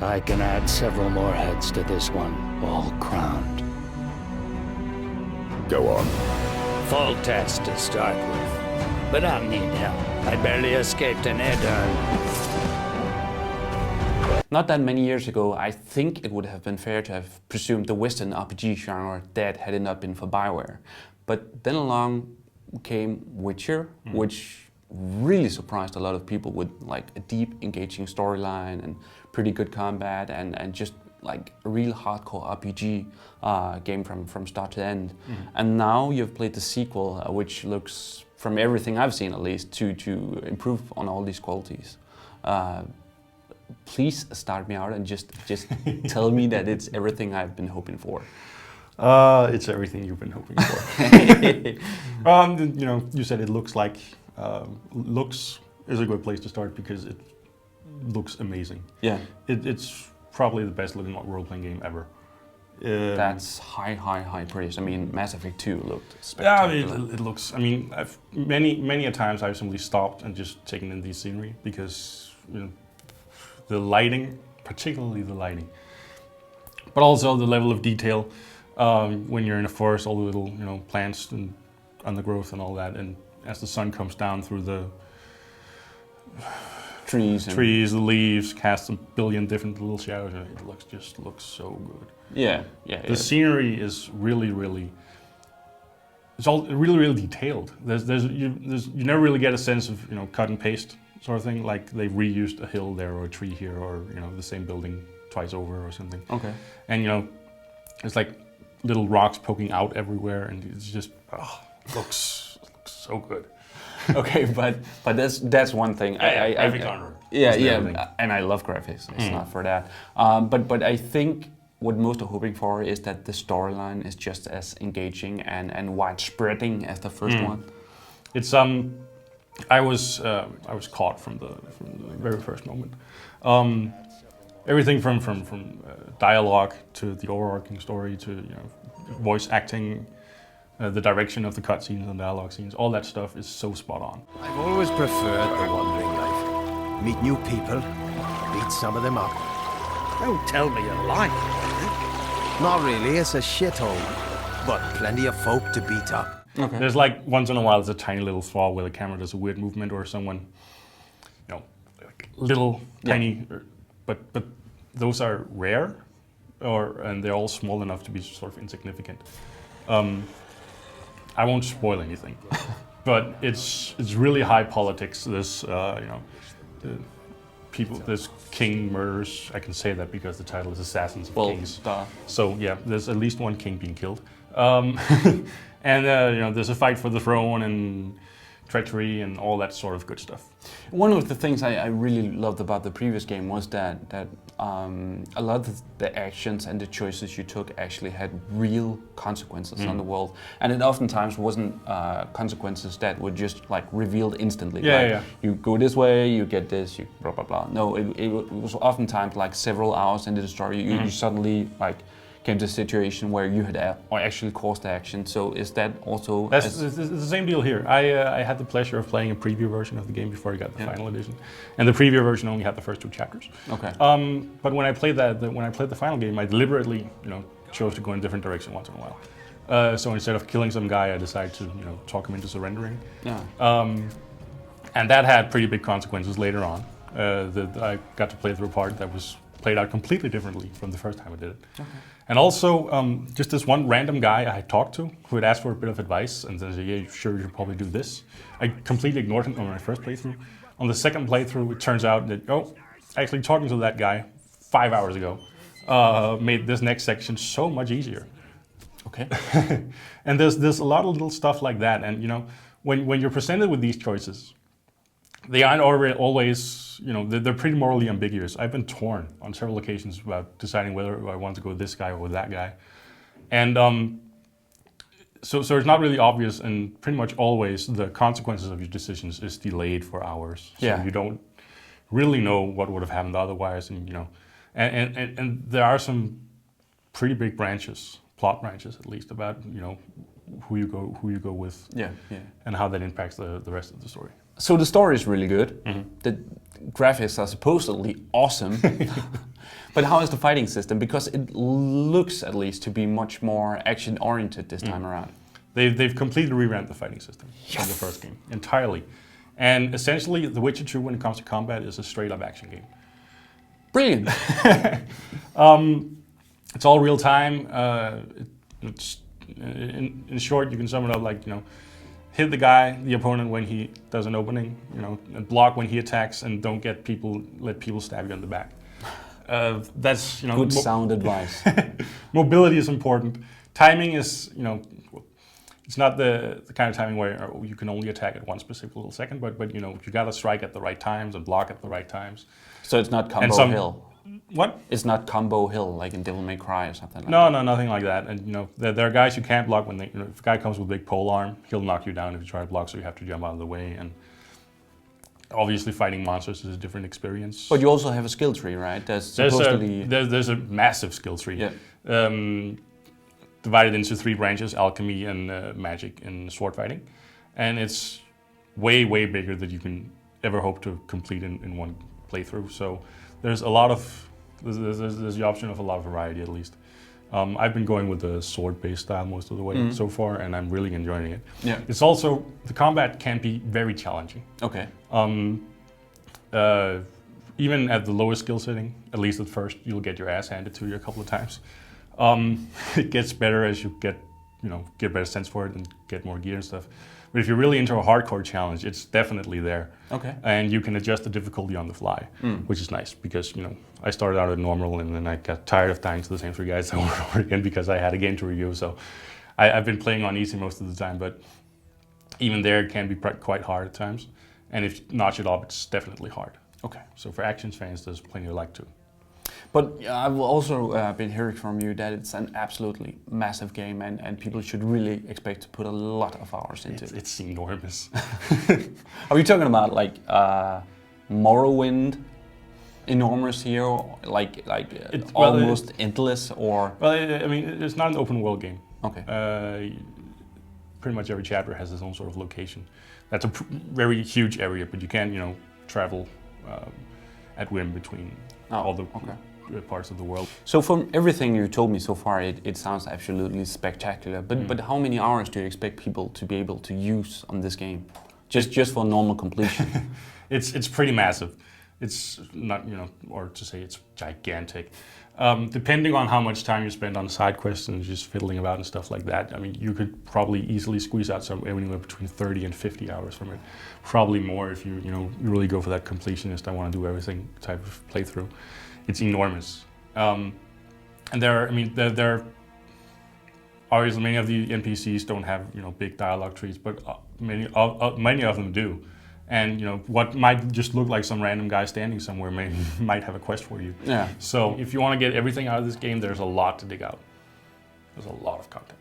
I can add several more heads to this one, all crowned. Go on. Full test to start with, but I'll need help. I barely escaped an air-turn. Not that many years ago, I think it would have been fair to have presumed the Western RPG genre dead had it not been for BioWare. But then along came Witcher, which really surprised a lot of people with like a deep, engaging storyline and pretty good combat and just like a real hardcore RPG game from start to end. And now you've played the sequel, which looks, from everything I've seen at least, to improve on all these qualities. Please start me out and just tell me that it's everything I've been hoping for. It's everything you've been hoping for. You know, you said it looks like, looks is a good place to start because it looks amazing. Yeah. It's probably the best looking role-playing game ever. That's high praise. I mean, Mass Effect 2 looked Yeah, spectacular. it looks, I mean, many a times I've simply stopped and just taken in the scenery because, you know, the lighting, particularly the lighting, but also the level of detail when you're in a forest, all the little, you know, plants and undergrowth and all that, and as the sun comes down through the trees, the leaves, cast a billion different little shadows, and it just looks so good. Yeah. The scenery is really, it's all really detailed. You never really get a sense of, you know, cut and paste sort of thing, like they've reused a hill there or a tree here or, you know, the same building twice over or something. Okay. And, you know, it's like little rocks poking out everywhere, and it's just looks so good. Okay, but that's one thing. Graphics are and I love graphics. It's not for that. But I think what most are hoping for is that the storyline is just as engaging and widespreading as the first one. It's I was caught from the very first moment. Everything from dialogue to the overarching story to, you know, voice acting, the direction of the cutscenes and dialogue scenes, all that stuff is so spot on. I've always preferred the wandering life. Meet new people, beat some of them up. Don't tell me you like it. Not really, it's a shithole, but plenty of folk to beat up. Okay. There's like once in a while there's a tiny little flaw where the camera does a weird movement or someone, you know, like little tiny, but those are rare, and they're all small enough to be sort of insignificant. I won't spoil anything, but it's really high politics. This, you know, this king murders. I can say that because the title is Assassins of Kings. So yeah, there's at least one king being killed, and you know, there's a fight for the throne and treachery and all that sort of good stuff. One of the things I really loved about the previous game was that a lot of the actions and the choices you took actually had real consequences on the world, and it oftentimes wasn't consequences that were just like revealed instantly. You go this way, you get this, you blah blah blah. No, it was oftentimes like several hours into the story, you suddenly like came to a situation where you had or actually caused the action. So is that also... It's the same deal here. I had the pleasure of playing a preview version of the game before I got the final edition, and the preview version only had the first 2 chapters. Okay. But when I played the final game, I deliberately, you know, chose to go in a different direction once in a while. So instead of killing some guy, I decided to, you know, talk him into surrendering. Yeah. And that had pretty big consequences later on. I got to play through a part that was played out completely differently from the first time I did it. Okay. And also, just this one random guy I had talked to who had asked for a bit of advice and then said, yeah, sure, you should probably do this. I completely ignored him on my first playthrough. On the second playthrough, it turns out that, actually talking to that guy 5 hours ago made this next section so much easier. Okay. And there's a lot of little stuff like that. And, you know, when you're presented with these choices, they aren't always, you know, they're pretty morally ambiguous. I've been torn on several occasions about deciding whether I want to go with this guy or with that guy. And so it's not really obvious, and pretty much always the consequences of your decisions is delayed for hours. So you don't really know what would have happened otherwise, and, you know, and there are some pretty big branches, plot branches at least, about, you know, who you go with, Yeah, yeah. and how that impacts the rest of the story. So the story is really good. The graphics are supposedly awesome. But how is the fighting system? Because it looks at least to be much more action-oriented this time around. They've completely revamped the fighting system from the first game entirely, and essentially, The Witcher 2, when it comes to combat, is a straight-up action game. Brilliant. It's all real time. In short, you can sum it up like, hit the opponent when he does an opening, and block when he attacks, and don't let people stab you in the back. That's Good sound advice. Mobility is important. Timing is, it's not the kind of timing where you can only attack at one specific little second, but you gotta strike at the right times and block at the right times. So it's not combo hill. What? It's not combo hill like in Devil May Cry or something like No, that. no, nothing like that. And there are guys who can't block when if a guy comes with a big pole arm, he'll knock you down if you try to block, so you have to jump out of the way. And obviously, fighting monsters is a different experience. But you also have a skill tree, right? There's a massive skill tree. Yeah. Divided into 3 branches: alchemy and magic and sword fighting, and it's way bigger than you can ever hope to complete in one playthrough. So there's a lot of there's the option of a lot of variety at least. I've been going with the sword-based style most of the way so far, and I'm really enjoying it. Yeah. It's also, the combat can be very challenging. Okay. Even at the lowest skill setting, at least at first, you'll get your ass handed to you a couple of times. It gets better as you get a better sense for it and get more gear and stuff. But if you're really into a hardcore challenge, it's definitely there. Okay. And you can adjust the difficulty on the fly, which is nice because, I started out at normal and then I got tired of dying to the same 3 guys over and over again because I had a game to review. So I've been playing on easy most of the time, but even there it can be quite hard at times. And if you notch it up, it's definitely hard. Okay. So for action fans, there's plenty to like too. But I've also been hearing from you that it's an absolutely massive game and people should really expect to put a lot of hours into it. It's enormous. Are we talking about like Morrowind, enormous here, or like almost endless, or? Well, I mean, it's not an open world game. Okay. Pretty much every chapter has its own sort of location. That's a very huge area, but you can, travel at whim between all the parts of the world. So from everything you told me so far, it sounds absolutely spectacular. But how many hours do you expect people to be able to use on this game, just for normal completion? It's pretty massive. It's not, or to say it's gigantic. Depending on how much time you spend on side quests and just fiddling about and stuff like that, I mean, you could probably easily squeeze out anywhere between 30 and 50 hours from it. Probably more if you really go for that completionist, I want to do everything type of playthrough. It's enormous. And there are obviously many of the NPCs don't have big dialogue trees, but many of them do. And what might just look like some random guy standing somewhere might have a quest for you. Yeah. So if you want to get everything out of this game, there's a lot to dig out. There's a lot of content.